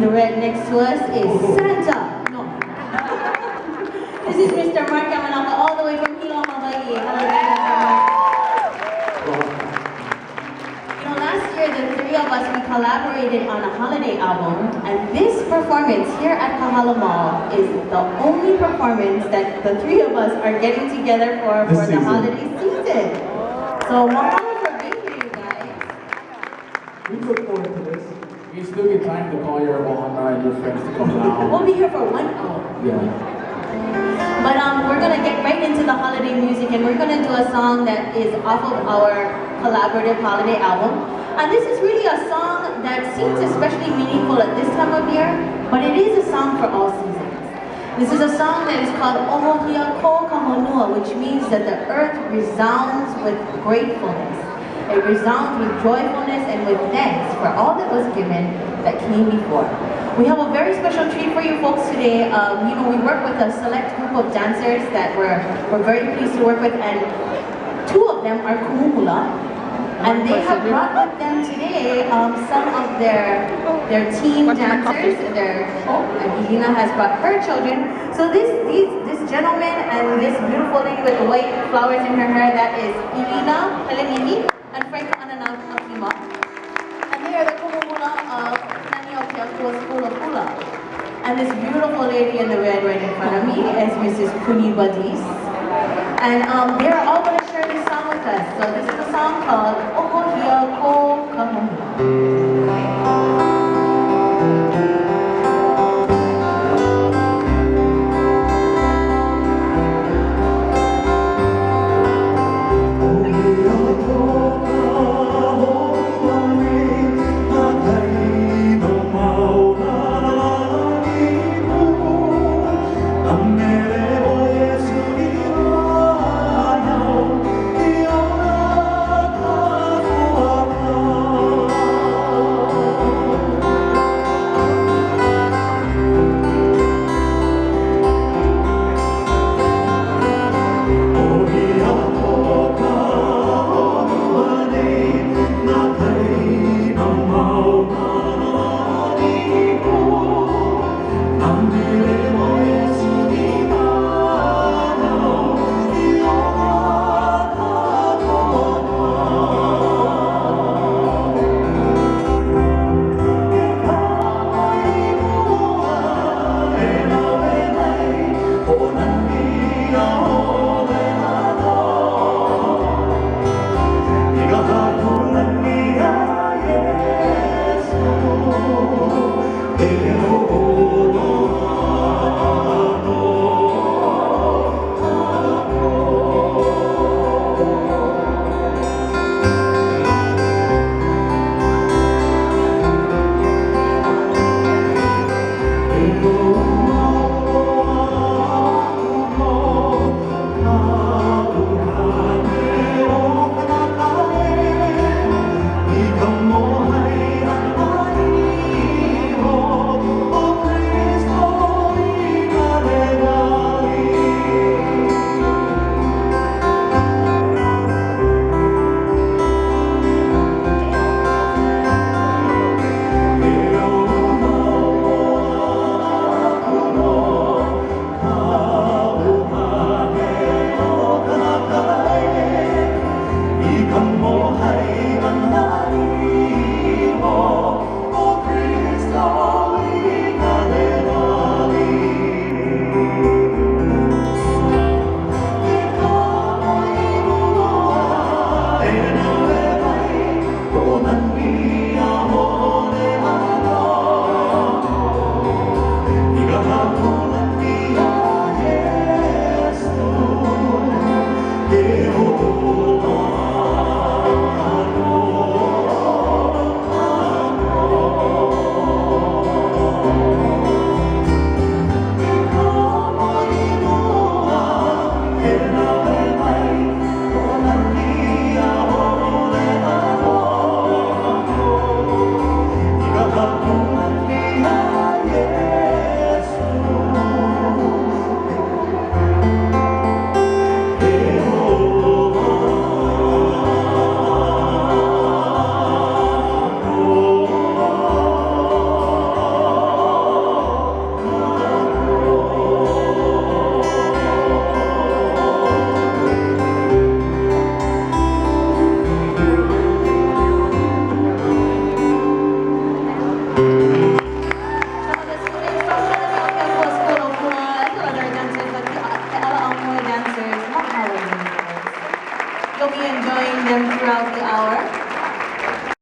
the red next to us is Santa. No. This is Mr. Mark Yamanaka all the way from Līhau, Hawaii. You know, last year the three of us, we collaborated on a holiday album, and this performance here at Kahala Mall is the only performance that the three of us are getting together for the holiday season. So mahalo for being here, you guys. We look forward to this. You still get time to call your Ohohia and your friends to come down. We'll be here for 1 hour. Yeah. But we're gonna get right into the holiday music, and we're gonna do a song that is off of our collaborative holiday album. And this is really a song that seems especially meaningful at this time of year, but it is a song for all seasons. This is a song that is called Ohohia Honua, which means that the earth resounds with gratefulness. It resounds with joyfulness and with thanks for all that was given that came before. We have a very special treat for you folks today. You know, we work with a select group of dancers that we're very pleased to work with, and two of them are Kumu Hula, and they have brought with them today some of their team dancers. Eleena has brought her children. So this gentleman and this beautiful lady with the white flowers in her hair, that is Eleena, Helenihi, and Akima. And they are the Kumu Hula of Kananiokeakua School of Hula. And this beautiful lady in the red right in front of me is Mrs. Badis. And they are all going to share this song with us. So this is a song called Ohohia Kūpaoa. them throughout the hour.